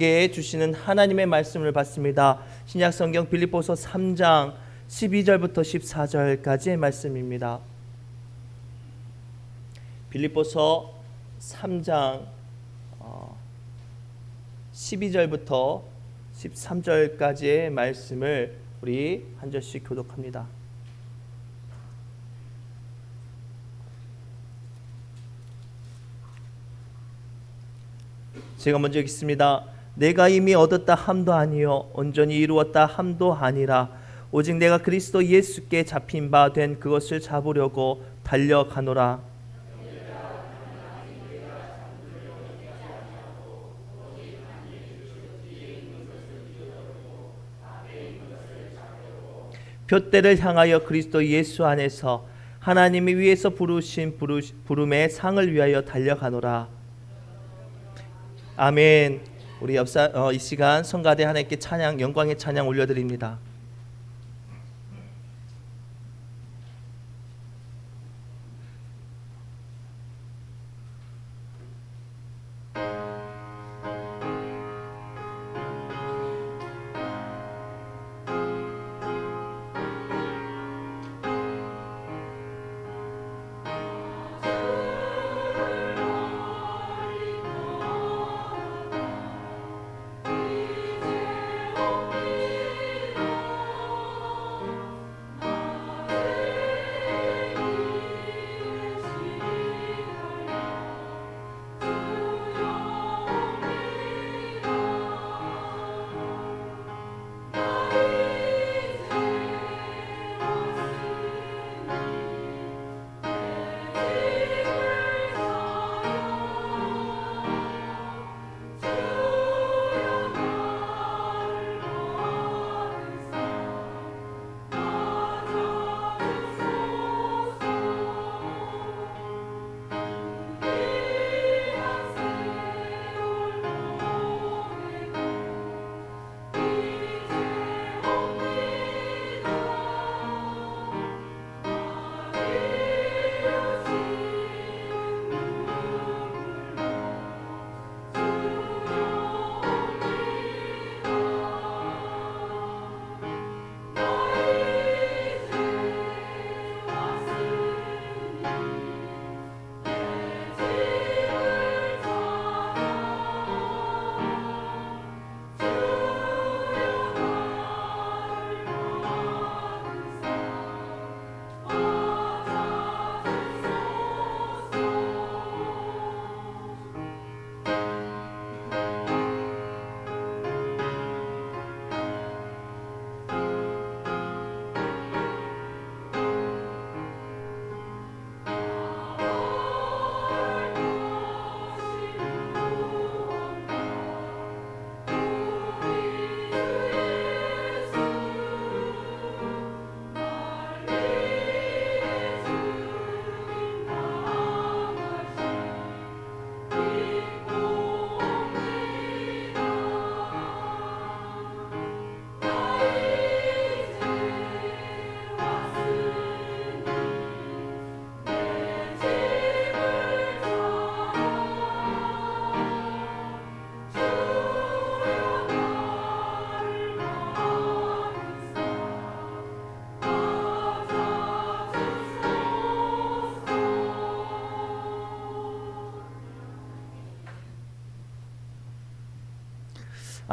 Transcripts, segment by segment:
우리에게 주시는 하나님의 말씀을 받습니다. 신약성경 빌립보서 3장 12절부터 14절까지의 말씀입니다. 빌립보서 3장 12절부터 13절까지의 말씀을 우리 한 절씩 교독합니다. 제가 먼저 읽겠습니다. 내가 이미 얻었다 함도 아니요 온전히 이루었다 함도 아니라 오직 내가 그리스도 예수께 잡힌 바 된 그것을 잡으려고 달려가노라. 표대를 향하여 그리스도 예수 안에서 하나님이 위에서 부르신 부름의 상을 위하여 달려가노라. 아멘. 우리 이 시간 성가대 하나님께 찬양, 영광의 찬양 올려드립니다.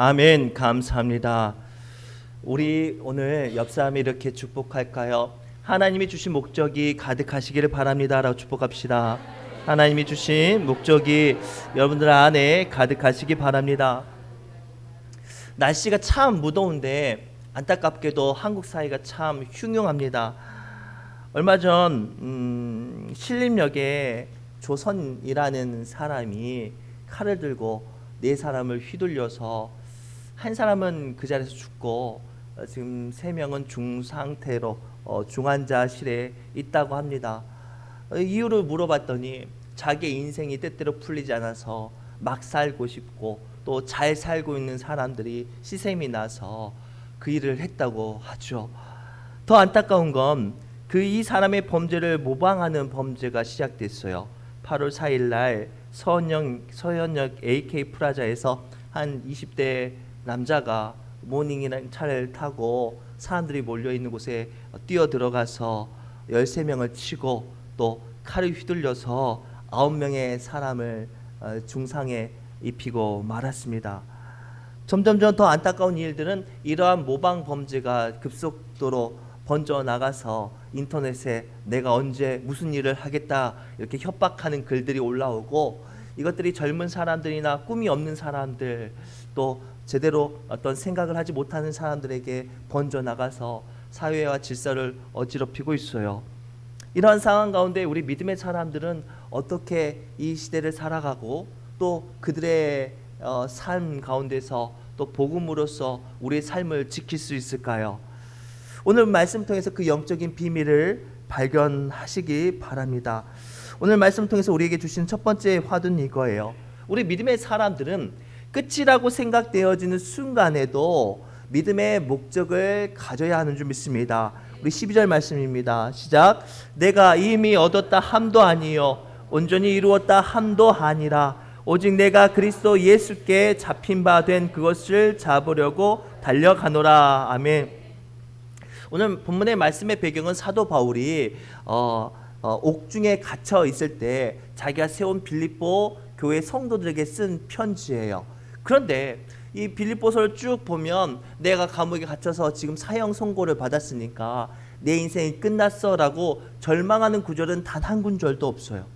아멘. 감사합니다. 우리 오늘 옆 사람이 이렇게 축복할까요? 하나님이 주신 목적이 가득하시기를 바랍니다 라고 축복합시다. 하나님이 주신 목적이 여러분들 안에 가득하시기 바랍니다. 날씨가 참 무더운데 안타깝게도 한국 사회가 참 흉흉합니다. 얼마 전 신림역에 조선이라는 사람이 칼을 들고 네 사람을 휘둘려서 한 사람은 그 자리에서 죽고 지금 3명은 중상태로 중환자실에 있다고 합니다. 이유를 물어봤더니 자기 인생이 때때로 풀리지 않아서 막 살고 싶고 또 잘 살고 있는 사람들이 시샘이 나서 그 일을 했다고 하죠. 더 안타까운 건 이 사람의 범죄를 모방하는 범죄가 시작됐어요. 8월 4일 날 서현역 AK 프라자에서 한 20대 남자가 모닝이라는 차를 타고 사람들이 몰려있는 곳에 뛰어 들어가서 13명을 치고 또 칼을 휘둘려서 9명의 사람을 중상에 입히고 말았습니다. 점점점 더 안타까운 일들은 이러한 모방 범죄가 급속도로 번져나가서 인터넷에 내가 언제 무슨 일을 하겠다 이렇게 협박하는 글들이 올라오고, 이것들이 젊은 사람들이나 꿈이 없는 사람들, 또 제대로 어떤 생각을 하지 못하는 사람들에게 번져나가서 사회와 질서를 어지럽히고 있어요. 이러한 상황 가운데 우리 믿음의 사람들은 어떻게 이 시대를 살아가고 또 그들의 삶 가운데서 또 복음으로써 우리의 삶을 지킬 수 있을까요? 오늘 말씀 통해서 그 영적인 비밀을 발견하시기 바랍니다. 오늘 말씀 통해서 우리에게 주신 첫 번째 화두는 이거예요. 우리 믿음의 사람들은 끝이라고 생각되어지는 순간에도 믿음의 목적을 가져야 하는 줄 믿습니다. 우리 12절 말씀입니다. 시작. 내가 이미 얻었다 함도 아니요 온전히 이루었다 함도 아니라 오직 내가 그리스도 예수께 잡힌 바 된 그것을 잡으려고 달려가노라. 아멘. 오늘 본문의 말씀의 배경은 사도 바울이 옥중에 갇혀 있을 때 자기가 세운 빌립보 교회 성도들에게 쓴 편지예요. 그런데 이 빌립보서를 쭉 보면 내가 감옥에 갇혀서 지금 사형 선고를 받았으니까 내 인생이 끝났어 라고 절망하는 구절은 단 한 구절도 없어요.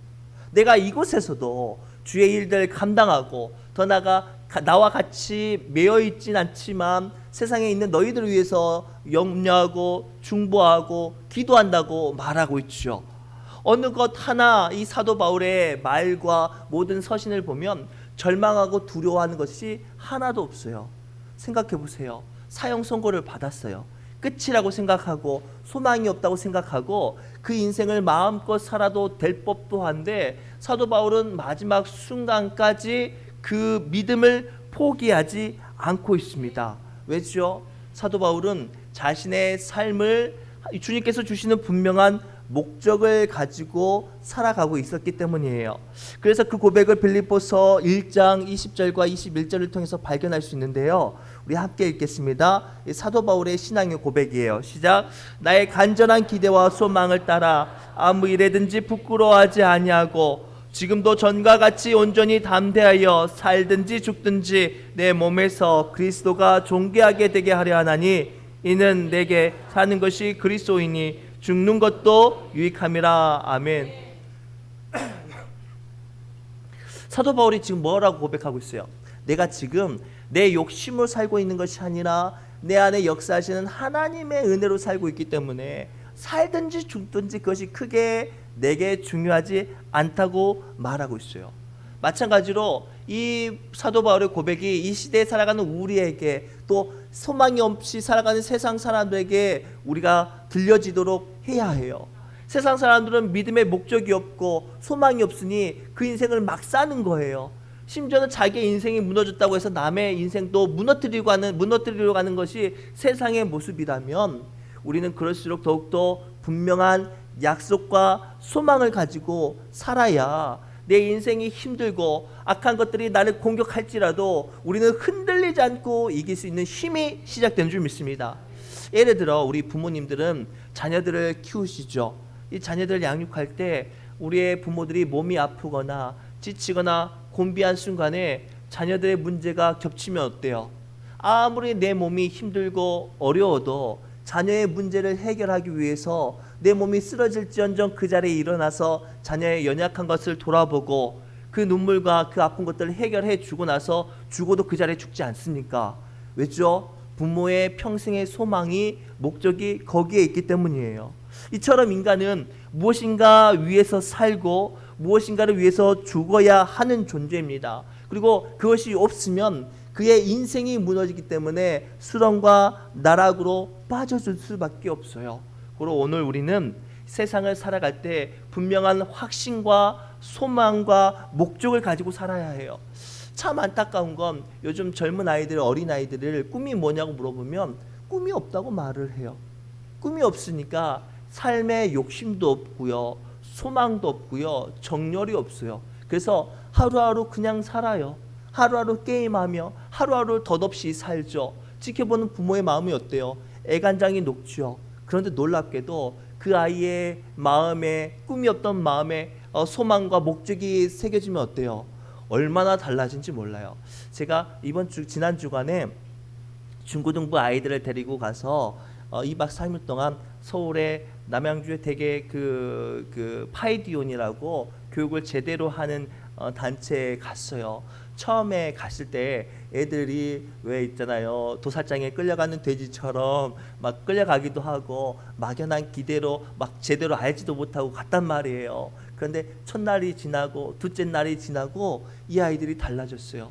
내가 이곳에서도 주의 일들을 감당하고 더 나아가 나와 같이 매여 있진 않지만 세상에 있는 너희들을 위해서 염려하고 중보하고 기도한다고 말하고 있죠. 어느 것 하나 이 사도 바울의 말과 모든 서신을 보면 절망하고 두려워하는 것이 하나도 없어요. 생각해 보세요. 사형 선고를 받았어요. 끝이라고 생각하고 소망이 없다고 생각하고 그 인생을 마음껏 살아도 될 법도 한데 사도 바울은 마지막 순간까지 그 믿음을 포기하지 않고 있습니다. 왜죠? 사도 바울은 자신의 삶을 주님께서 주시는 분명한 목적을 가지고 살아가고 있었기 때문이에요. 그래서 그 고백을 빌립보서 1장 20절과 21절을 통해서 발견할 수 있는데요. 우리 함께 읽겠습니다. 사도 바울의 신앙의 고백이에요. 시작. 나의 간절한 기대와 소망을 따라 아무 일에든지 부끄러워하지 아니하고 지금도 전과 같이 온전히 담대하여 살든지 죽든지 내 몸에서 그리스도가 존귀하게 되게 하려 하나니 이는 내게 사는 것이 그리스도이니 죽는 것도 유익함이라. 아멘. 사도 바울이 지금 뭐라고 고백하고 있어요? 내가 지금 내 욕심으로 살고 있는 것이 아니라 내 안에 역사하시는 하나님의 은혜로 살고 있기 때문에 살든지 죽든지 그것이 크게 내게 중요하지 않다고 말하고 있어요. 마찬가지로 이 사도 바울의 고백이 이 시대에 살아가는 우리에게 또 소망이 없이 살아가는 세상 사람들에게 우리가 들려지도록 해야 해요. 세상 사람들은 믿음의 목적이 없고 소망이 없으니 그 인생을 막 사는 거예요. 심지어는 자기의 인생이 무너졌다고 해서 남의 인생도 무너뜨리려고 하는 것이 세상의 모습이라면 우리는 그럴수록 더욱더 분명한 약속과 소망을 가지고 살아야 내 인생이 힘들고 악한 것들이 나를 공격할지라도 우리는 흔들리지 않고 이길 수 있는 힘이 시작되는 줄 믿습니다. 예를 들어 우리 부모님들은 자녀들을 키우시죠. 이 자녀들을 양육할 때 우리의 부모들이 몸이 아프거나 지치거나 곤비한 순간에 자녀들의 문제가 겹치면 어때요? 아무리 내 몸이 힘들고 어려워도 자녀의 문제를 해결하기 위해서 내 몸이 쓰러질지언정 그 자리에 일어나서 자녀의 연약한 것을 돌아보고 그 눈물과 그 아픈 것들을 해결해 주고 나서 죽어도 그 자리에 죽지 않습니까? 왜죠? 부모의 평생의 소망이 목적이 거기에 있기 때문이에요. 이처럼 인간은 무엇인가 위해서 살고 무엇인가를 위해서 죽어야 하는 존재입니다. 그리고 그것이 없으면 그의 인생이 무너지기 때문에 수렁과 나락으로 빠져줄 수밖에 없어요. 그리고 오늘 우리는 세상을 살아갈 때 분명한 확신과 소망과 목적을 가지고 살아야 해요. 참 안타까운 건 요즘 젊은 아이들, 어린 아이들을 꿈이 뭐냐고 물어보면 꿈이 없다고 말을 해요. 꿈이 없으니까 삶에 욕심도 없고요, 소망도 없고요, 정열이 없어요. 그래서 하루하루 그냥 살아요. 하루하루 게임하며 하루하루 덧없이 살죠. 지켜보는 부모의 마음이 어때요? 애간장이 녹죠. 그런데 놀랍게도 그 아이의 마음에, 꿈이 없던 마음에 소망과 목적이 새겨지면 어때요? 얼마나 달라진지 몰라요. 제가 지난 주간에 중고등부 아이들을 데리고 가서 2박 3일 동안 서울의 남양주의 되게 그 파이디온이라고 교육을 제대로 하는 단체에 갔어요. 처음에 갔을 때 애들이 왜 있잖아요, 도살장에 끌려가는 돼지처럼 막 끌려가기도 하고 막연한 기대로 막 제대로 알지도 못하고 갔단 말이에요. 그런데 첫날이 지나고 둘째 날이 지나고 이 아이들이 달라졌어요.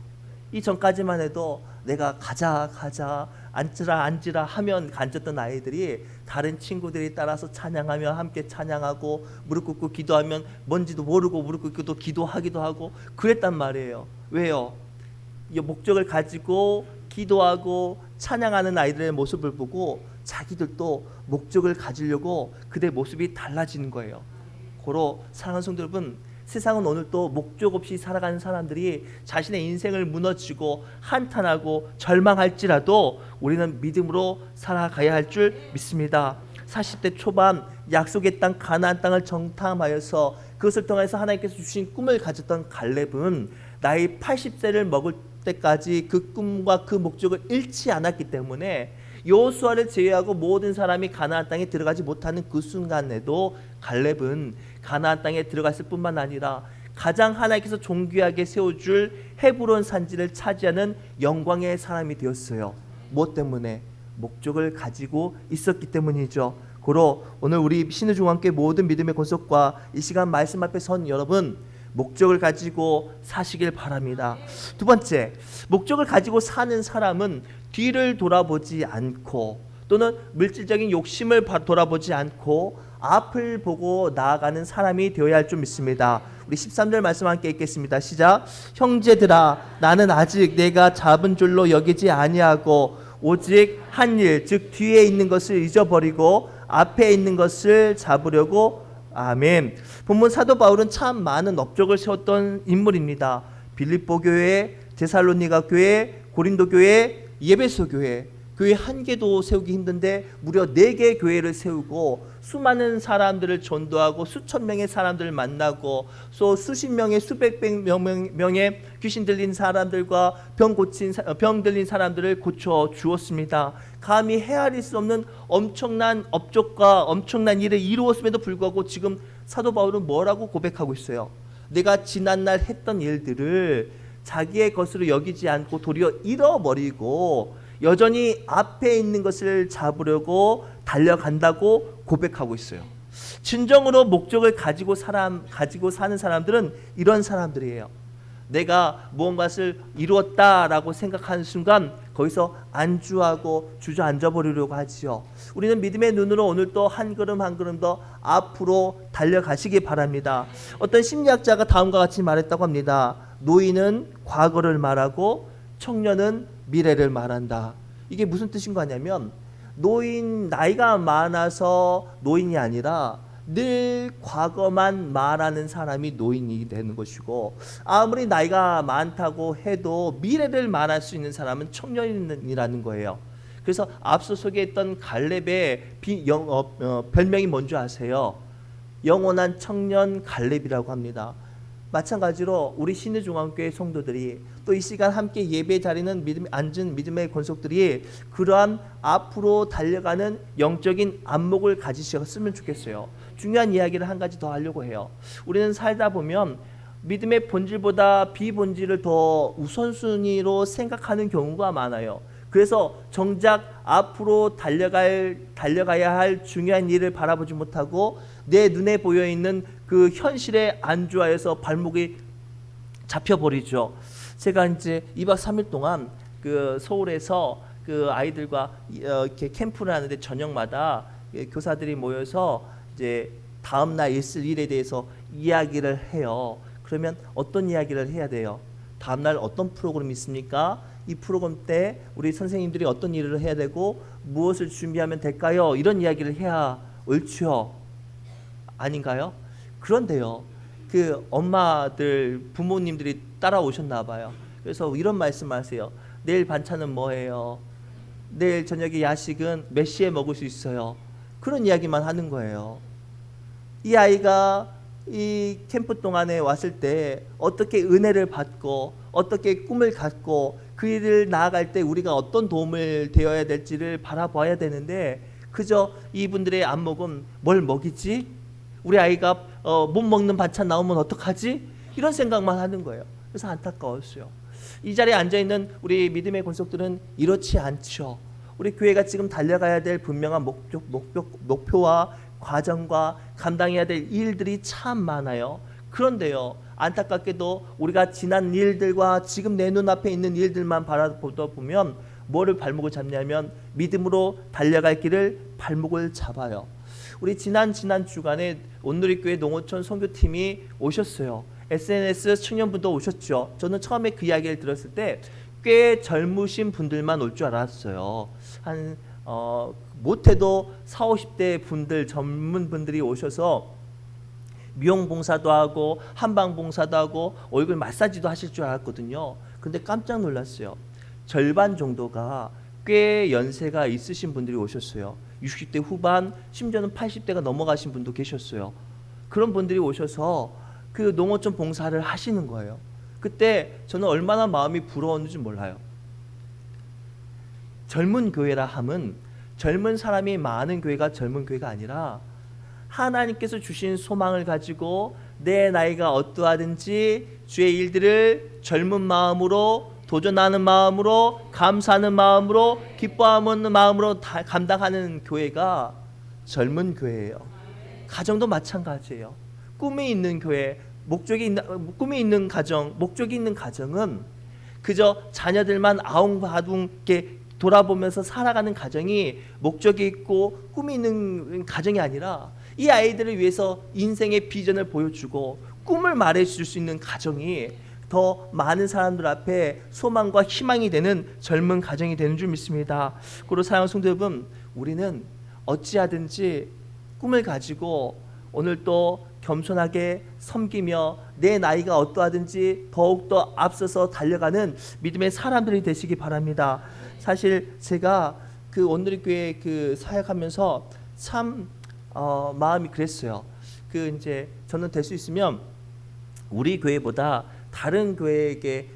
이전까지만 해도 내가 가자 앉으라 하면 앉았던 아이들이 다른 친구들이 따라서 찬양하며 함께 찬양하고 무릎 꿇고 기도하면 뭔지도 모르고 무릎 꿇고 기도하기도 하고 그랬단 말이에요. 왜요? 이 목적을 가지고 기도하고 찬양하는 아이들의 모습을 보고 자기들도 목적을 가지려고 그들의 모습이 달라지는 거예요. 고로 사랑하는 성도 여러분, 세상은 오늘 또 목적 없이 살아가는 사람들이 자신의 인생을 무너지고 한탄하고 절망할지라도 우리는 믿음으로 살아가야 할 줄 믿습니다. 40대 초반 약속의 땅 가나안 땅을 정탐하여서 그것을 통해서 하나님께서 주신 꿈을 가졌던 갈렙은 나이 80세를 먹을 때까지 그 꿈과 그 목적을 잃지 않았기 때문에 여호수아를 제외하고 모든 사람이 가나안 땅에 들어가지 못하는 그 순간에도 갈렙은 가나안 땅에 들어갔을 뿐만 아니라 가장 하나님께서 존귀하게 세워줄 헤브론 산지를 차지하는 영광의 사람이 되었어요. 무엇 때문에? 목적을 가지고 있었기 때문이죠. 고로 오늘 우리 신의중앙교회 모든 믿음의 권속과 이 시간 말씀 앞에 선 여러분, 목적을 가지고 사시길 바랍니다. 두 번째, 목적을 가지고 사는 사람은 뒤를 돌아보지 않고 또는 물질적인 욕심을 돌아보지 않고 앞을 보고 나아가는 사람이 되어야 할 줄 믿습니다. 우리 13절 말씀 함께 읽겠습니다. 시작. 형제들아, 나는 아직 내가 잡은 줄로 여기지 아니하고 오직 한 일, 즉 뒤에 있는 것을 잊어버리고 앞에 있는 것을 잡으려고. 아멘. 본문 사도 바울은 참 많은 업적을 세웠던 인물입니다. 빌립보 교회, 데살로니가 교회, 고린도 교회, 예배소 교회, 교회 한 개도 세우기 힘든데 무려 4개 교회를 세우고 수많은 사람들을 전도하고 수천 명의 사람들을 만나고 또 수십 명의 수백 명의 귀신 들린 사람들과 병 들린 사람들을 고쳐 주었습니다. 감히 헤아릴 수 없는 엄청난 업적과 엄청난 일을 이루었음에도 불구하고 지금 사도 바울은 뭐라고 고백하고 있어요? 내가 지난날 했던 일들을 자기의 것으로 여기지 않고 도리어 잃어버리고 여전히 앞에 있는 것을 잡으려고 달려간다고 고백하고 있어요. 진정으로 목적을 가지고 사는 사람들은 이런 사람들이에요. 내가 무언가를 이루었다라고 생각하는 순간 거기서 안주하고 주저앉아 버리려고 하지요. 우리는 믿음의 눈으로 오늘 또 한 걸음 한 걸음 더 앞으로 달려가시기 바랍니다. 어떤 심리학자가 다음과 같이 말했다고 합니다. 노인은 과거를 말하고 청년은 미래를 말한다. 이게 무슨 뜻인 거냐면 나이가 많아서 노인이 아니라 늘 과거만 말하는 사람이 노인이 되는 것이고, 아무리 나이가 많다고 해도 미래를 말할 수 있는 사람은 청년이라는 거예요. 그래서 앞서 소개했던 갈렙의 별명이 뭔지 아세요? 영원한 청년 갈렙이라고 합니다. 마찬가지로 우리 신의중앙교회 성도들이 또 이 시간 함께 예배 자리는 앉은 믿음의 권속들이 그러한 앞으로 달려가는 영적인 안목을 가지셨으면 좋겠어요. 중요한 이야기를 한 가지 더 하려고 해요. 우리는 살다 보면 믿음의 본질보다 비본질을 더 우선순위로 생각하는 경우가 많아요. 그래서 정작 앞으로 달려가야 할 중요한 일을 바라보지 못하고 내 눈에 보여있는 그 현실에 안주하여서 발목이 잡혀버리죠. 제가 이제 2박 3일 동안 그 서울에서 그 아이들과 이렇게 캠프를 하는데 저녁마다 교사들이 모여서 이제 다음 날 있을 일에 대해서 이야기를 해요. 그러면 어떤 이야기를 해야 돼요? 다음 날 어떤 프로그램이 있습니까? 이 프로그램 때 우리 선생님들이 어떤 일을 해야 되고 무엇을 준비하면 될까요? 이런 이야기를 해야 옳죠. 아닌가요? 그런데요, 그 엄마들 부모님들이 따라오셨나 봐요. 그래서 이런 말씀하세요. 내일 반찬은 뭐예요? 내일 저녁에 야식은 몇 시에 먹을 수 있어요? 그런 이야기만 하는 거예요. 이 아이가 이 캠프 동안에 왔을 때 어떻게 은혜를 받고 어떻게 꿈을 갖고 그 일을 나아갈 때 우리가 어떤 도움을 되어야 될지를 바라봐야 되는데, 그저 이분들의 안목은 뭘 먹이지? 우리 아이가 못 먹는 반찬 나오면 어떡하지? 이런 생각만 하는 거예요. 그래서 안타까웠어요. 이 자리에 앉아있는 우리 믿음의 권속들은 이렇지 않죠. 우리 교회가 지금 달려가야 될 분명한 목표와 과정과 감당해야 될 일들이 참 많아요. 그런데요, 안타깝게도 우리가 지난 일들과 지금 내 눈앞에 있는 일들만 바라보다 보면 뭐를 발목을 잡냐면 믿음으로 달려갈 길을 발목을 잡아요. 우리 지난 주간에 온누리교회 농어촌 선교팀이 오셨어요. SNS 청년분도 오셨죠. 저는 처음에 그 이야기를 들었을 때 꽤 젊으신 분들만 올 줄 알았어요. 한 못해도 40, 50대 분들, 젊은 분들이 오셔서 미용 봉사도 하고 한방 봉사도 하고 얼굴 마사지도 하실 줄 알았거든요. 근데 깜짝 놀랐어요. 절반 정도가 꽤 연세가 있으신 분들이 오셨어요. 60대 후반, 심지어는 80대가 넘어가신 분도 계셨어요. 그런 분들이 오셔서 그 농어촌 봉사를 하시는 거예요. 그때 저는 얼마나 마음이 부러웠는지 몰라요. 젊은 교회라 함은 젊은 사람이 많은 교회가 젊은 교회가 아니라 하나님께서 주신 소망을 가지고 내 나이가 어떠하든지 주의 일들을 젊은 마음으로, 도전하는 마음으로, 감사하는 마음으로, 기뻐하는 마음으로 다 감당하는 교회가 젊은 교회예요. 가정도 마찬가지예요. 꿈이 있는 교회, 꿈이 있는 가정, 목적이 있는 가정은 그저 자녀들만 아웅바둥게 돌아보면서 살아가는 가정이 목적이 있고 꿈이 있는 가정이 아니라 이 아이들을 위해서 인생의 비전을 보여주고 꿈을 말해줄 수 있는 가정이 더 많은 사람들 앞에 소망과 희망이 되는 젊은 가정이 되는 줄 믿습니다. 그리고 사랑하는 성도 여러분, 우리는 어찌하든지 꿈을 가지고 오늘 또 겸손하게 섬기며 내 나이가 어떠하든지 더욱더 앞서서 달려가는 믿음의 사람들이 되시기 바랍니다. 사실 제가 그 온누리교회 그 사역하면서 참 마음이 그랬어요. 그 이제 저는 될 수 있으면 우리 교회보다 다른 교회에게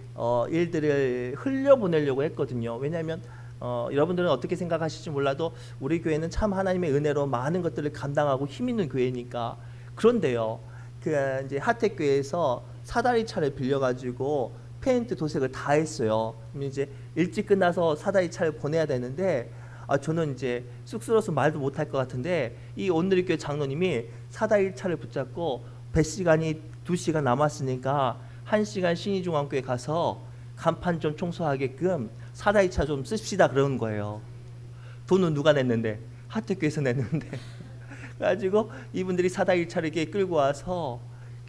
일들을 흘려보내려고 했거든요. 왜냐하면 여러분들은 어떻게 생각하실지 몰라도 우리 교회는 참 하나님의 은혜로 많은 것들을 감당하고 힘 있는 교회니까. 그런데요, 그 이제 하택교회에서 사다리 차를 빌려가지고 페인트 도색을 다 했어요. 그럼 이제 일찍 끝나서 사다리 차를 보내야 되는데 저는 이제 쑥스러워서 말도 못할 것 같은데 이 온누리교회 장로님이 사다리 차를 붙잡고 배 시간이 2시간 남았으니까 1시간 신의중앙교회 가서 간판 좀 청소하게끔 사다리 차 좀 씁시다 그러는 거예요. 돈은 누가 냈는데? 하택교회에서 냈는데. 그래가지고 이분들이 사다리 차를 이렇게 끌고 와서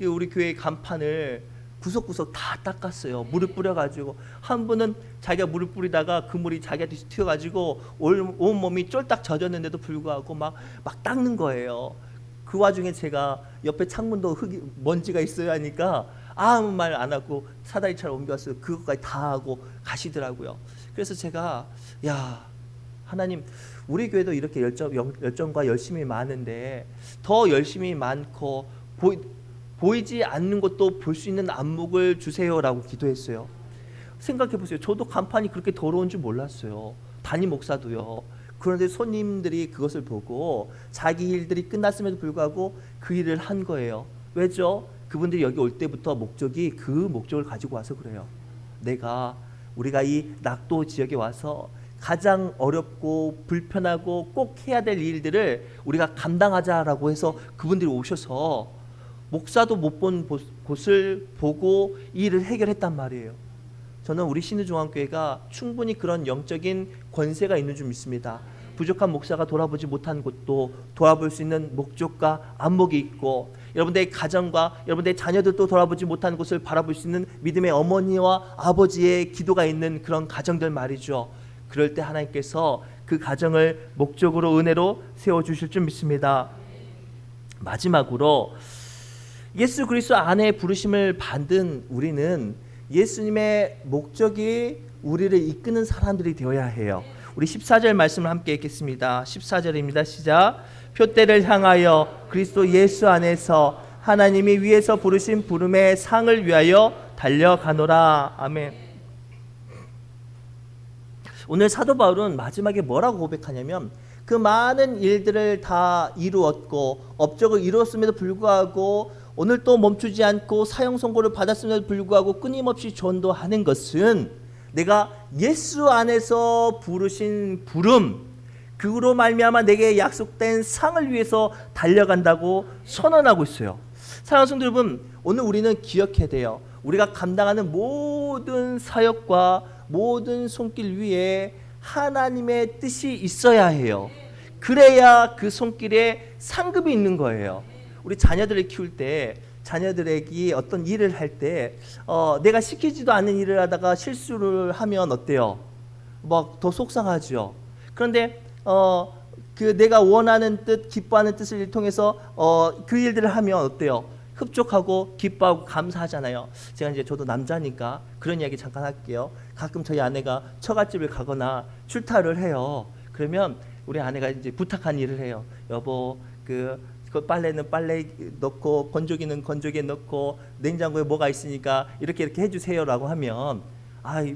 우리 교회 간판을 구석구석 다 닦았어요. 물을 뿌려가지고. 한 분은 자기가 물을 뿌리다가 그 물이 자기한테 튀어가지고 온 몸이 쫄딱 젖었는데도 불구하고 막 닦는 거예요. 그 와중에 제가 옆에 창문도 먼지가 있어야 하니까 아무 말 안 하고 사다리 차를 옮겨왔어요. 그것까지 다 하고 가시더라고요. 그래서 제가 하나님, 우리 교회도 이렇게 열정과 열심이 많은데 더 열심히 많고 보이지 않는 것도 볼 수 있는 안목을 주세요라고 기도했어요. 생각해 보세요. 저도 간판이 그렇게 더러운 줄 몰랐어요. 담임 목사도요. 그런데 손님들이 그것을 보고 자기 일들이 끝났음에도 불구하고 그 일을 한 거예요. 왜죠? 그분들이 여기 올 때부터 목적이 그 목적을 가지고 와서 그래요. 우리가 이 낙도 지역에 와서 가장 어렵고 불편하고 꼭 해야 될 일들을 우리가 감당하자라고 해서 그분들이 오셔서 목사도 못 본 곳을 보고 이 일을 해결했단 말이에요. 저는 우리 신의중앙교회가 충분히 그런 영적인 권세가 있는 줄 믿습니다. 부족한 목사가 돌아보지 못한 곳도 돌아볼 수 있는 목적과 안목이 있고, 여러분들의 가정과 여러분들의 자녀들도 돌아보지 못한 곳을 바라볼 수 있는 믿음의 어머니와 아버지의 기도가 있는 그런 가정들 말이죠. 그럴 때 하나님께서 그 가정을 목적으로 은혜로 세워주실 줄 믿습니다. 마지막으로 예수 그리스도 안에 부르심을 받은 우리는 예수님의 목적이 우리를 이끄는 사람들이 되어야 해요. 우리 14절 말씀을 함께 읽겠습니다. 14절입니다. 시작. 표대를 향하여 그리스도 예수 안에서 하나님이 위에서 부르신 부름의 상을 위하여 달려가노라. 아멘. 오늘 사도 바울은 마지막에 뭐라고 고백하냐면 그 많은 일들을 다 이루었고 업적을 이루었음에도 불구하고 오늘 또 멈추지 않고 사형 선고를 받았음에도 불구하고 끊임없이 전도하는 것은 내가 예수 안에서 부르신 부름, 그로 말미암아 내게 약속된 상을 위해서 달려간다고 선언하고 있어요. 사랑하는 성도 여러분, 오늘 우리는 기억해야 돼요. 우리가 감당하는 모든 사역과 모든 손길 위에 하나님의 뜻이 있어야 해요. 그래야 그 손길에 상급이 있는 거예요. 우리 자녀들을 키울 때 자녀들에게 어떤 일을 할 때 내가 시키지도 않는 일을 하다가 실수를 하면 어때요? 막 더 속상하죠. 그런데 그 내가 원하는 뜻, 기뻐하는 뜻을 통해서 그 일들을 하면 어때요? 흡족하고 기뻐하고 감사하잖아요. 제가 이제 저도 남자니까 그런 이야기 잠깐 할게요. 가끔 저희 아내가 처갓집을 가거나 출타를 해요. 그러면 우리 아내가 이제 부탁한 일을 해요. 여보, 그 빨래는 빨래 넣고 건조기는 건조기에 넣고 냉장고에 뭐가 있으니까 이렇게 해주세요라고 하면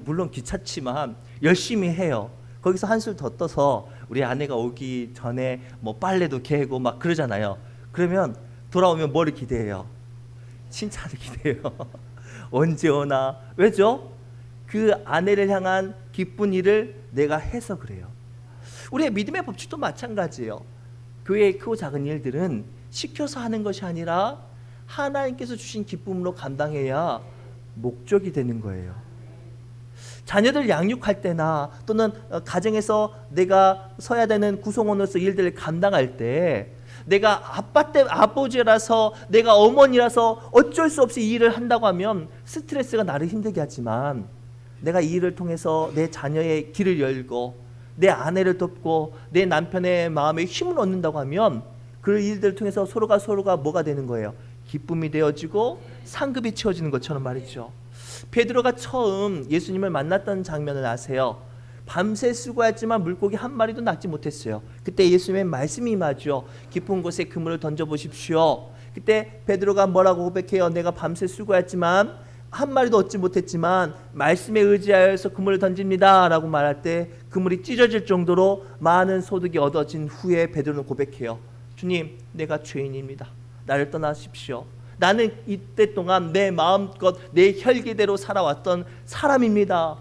물론 귀찮지만 열심히 해요. 거기서 한술 더 떠서 우리 아내가 오기 전에 뭐 빨래도 개고 막 그러잖아요. 그러면 돌아오면 뭐를 기대해요? 칭찬을 기대해요. 언제 오나? 왜죠? 그 아내를 향한 기쁜 일을 내가 해서 그래요. 우리의 믿음의 법칙도 마찬가지예요. 교회의 크고 작은 일들은 시켜서 하는 것이 아니라 하나님께서 주신 기쁨으로 감당해야 목적이 되는 거예요. 자녀들 양육할 때나 또는 가정에서 내가 서야 되는 구성원으로서 일들을 감당할 때 내가 아버지라서 내가 어머니라서 어쩔 수 없이 이 일을 한다고 하면 스트레스가 나를 힘들게 하지만 내가 이 일을 통해서 내 자녀의 길을 열고 내 아내를 돕고 내 남편의 마음에 힘을 얻는다고 하면 그 일들을 통해서 서로가 뭐가 되는 거예요? 기쁨이 되어지고 상급이 채워지는 것처럼 말이죠. 베드로가 처음 예수님을 만났던 장면을 아세요? 밤새 수고했지만 물고기 한 마리도 낚지 못했어요. 그때 예수님의 말씀이 임하죠. 깊은 곳에 그물을 던져보십시오. 그때 베드로가 뭐라고 고백해요? 내가 밤새 수고했지만 한 마리도 얻지 못했지만 말씀에 의지하여서 그물을 던집니다 라고 말할 때 그물이 찢어질 정도로 많은 소득이 얻어진 후에 베드로는 고백해요. 주님, 내가 죄인입니다. 나를 떠나십시오. 나는 이때 동안 내 마음껏 내 혈기대로 살아왔던 사람입니다.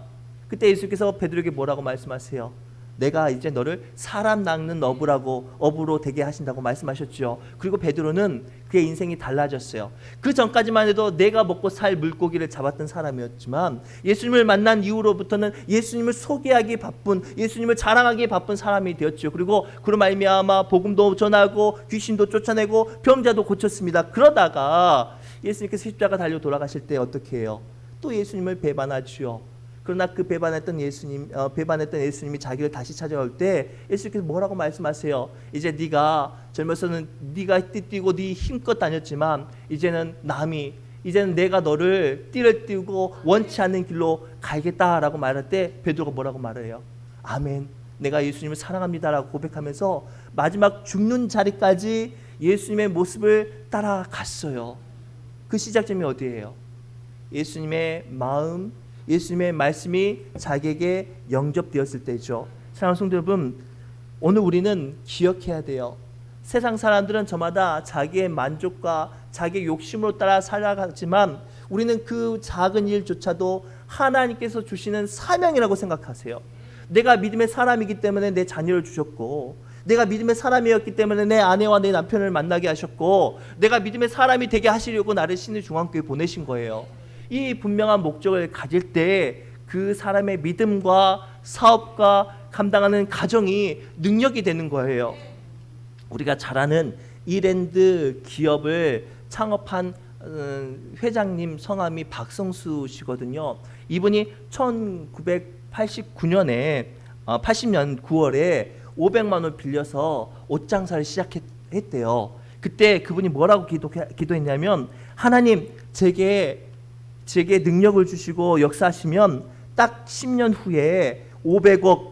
그때 예수께서 베드로에게 뭐라고 말씀하세요? 내가 이제 너를 사람 낚는 어부로 되게 하신다고 말씀하셨죠. 그리고 베드로는 그의 인생이 달라졌어요. 그 전까지만 해도 내가 먹고 살 물고기를 잡았던 사람이었지만 예수님을 만난 이후로부터는 예수님을 소개하기 바쁜, 예수님을 자랑하기 바쁜 사람이 되었죠. 그리고 그로 말미암아 복음도 전하고 귀신도 쫓아내고 병자도 고쳤습니다. 그러다가 예수님께서 십자가 달려 돌아가실 때 어떻게 해요? 또 예수님을 배반하죠. 그러나 그 배반했던 예수님이 자기를 다시 찾아올 때 예수님께서 뭐라고 말씀하세요? 이제 네가 젊어서는 네가 띠뛰고 네 힘껏 다녔지만 이제는 내가 너를 띠를 띠고 원치 않는 길로 가겠다라고 말할 때 베드로가 뭐라고 말해요? 아멘, 내가 예수님을 사랑합니다라고 고백하면서 마지막 죽는 자리까지 예수님의 모습을 따라갔어요. 그 시작점이 어디예요? 예수님의 마음, 예수님의 말씀이 자기에게 영접되었을 때죠. 사랑하는 성도 여러분, 오늘 우리는 기억해야 돼요. 세상 사람들은 저마다 자기의 만족과 자기의 욕심으로 따라 살아가지만 우리는 그 작은 일조차도 하나님께서 주시는 사명이라고 생각하세요. 내가 믿음의 사람이기 때문에 내 자녀를 주셨고, 내가 믿음의 사람이었기 때문에 내 아내와 내 남편을 만나게 하셨고, 내가 믿음의 사람이 되게 하시려고 나를 신의 중앙교회에 보내신 거예요. 이 분명한 목적을 가질 때 그 사람의 믿음과 사업과 감당하는 가정이 능력이 되는 거예요. 우리가 잘 아는 이랜드 기업을 창업한 회장님 성함이 박성수 씨거든요. 이분이 1989년에 80년 9월에 500만 원 빌려서 옷 장사를 시작했대요. 그때 그분이 뭐라고 기도했냐면, 하나님, 제게 제게 능력을 주시고 역사하시면 딱 10년 후에 500억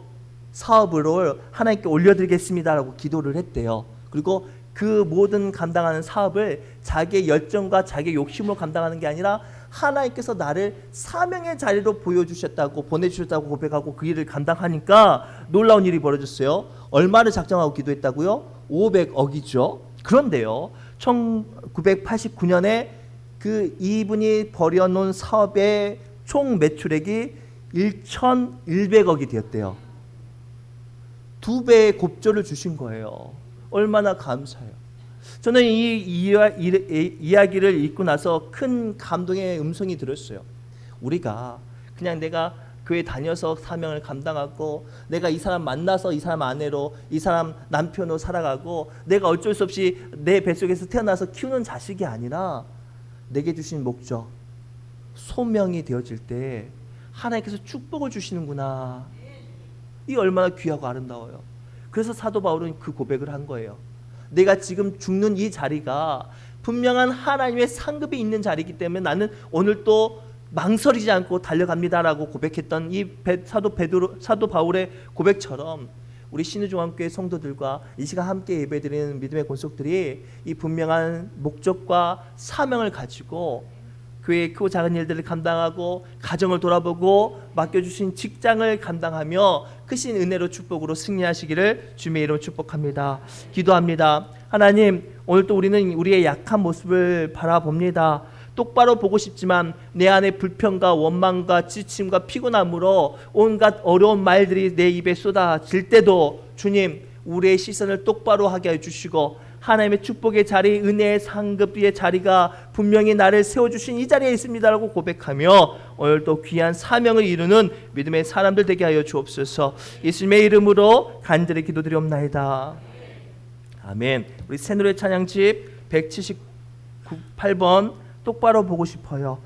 사업으로 하나님께 올려드리겠습니다라고 기도를 했대요. 그리고 그 모든 감당하는 사업을 자기의 열정과 자기의 욕심으로 감당하는 게 아니라 하나님께서 나를 사명의 자리로 보여주셨다고, 보내주셨다고 고백하고 그 일을 감당하니까 놀라운 일이 벌어졌어요. 얼마를 작정하고 기도했다고요? 500억이죠. 그런데요, 1989년에 그 이분이 벌여놓은 사업의 총 매출액이 1,100억이 되었대요. 2배의 곱절을 주신 거예요. 얼마나 감사해요. 저는 이 이야기를 읽고 나서 큰 감동의 음성이 들었어요. 우리가 그냥 내가 교회 다녀서 사명을 감당하고, 내가 이 사람 만나서 이 사람 아내로, 이 사람 남편으로 살아가고, 내가 어쩔 수 없이 내 뱃속에서 태어나서 키우는 자식이 아니라 내게 주신 목적, 소명이 되어질 때 하나님께서 축복을 주시는구나. 이 얼마나 귀하고 아름다워요. 그래서 사도 바울은 그 고백을 한 거예요. 내가 지금 죽는 이 자리가 분명한 하나님의 상급이 있는 자리이기 때문에 나는 오늘 또 망설이지 않고 달려갑니다라고 고백했던 이 사도 바울의 고백처럼 우리 신의종합교회 성도들과 이 시간 함께 예배드리는 믿음의 권속들이 이 분명한 목적과 사명을 가지고 교회의 크고 작은 일들을 감당하고, 가정을 돌아보고, 맡겨주신 직장을 감당하며 크신 은혜로 축복으로 승리하시기를 주님의 이름으로 축복합니다. 기도합니다. 하나님, 오늘 또 우리는 우리의 약한 모습을 바라봅니다. 똑바로 보고 싶지만 내 안에 불평과 원망과 지침과 피곤함으로 온갖 어려운 말들이 내 입에 쏟아질 때도 주님, 우리의 시선을 똑바로 하게 해주시고 하나님의 축복의 자리, 은혜의 상급의 자리가 분명히 나를 세워주신 이 자리에 있습니다라고 고백하며 오늘 또 귀한 사명을 이루는 믿음의 사람들 되게 하여 주옵소서. 예수님의 이름으로 간절히 기도드리옵나이다. 아멘. 우리 새노래 찬양집 178번 똑바로 보고 싶어요.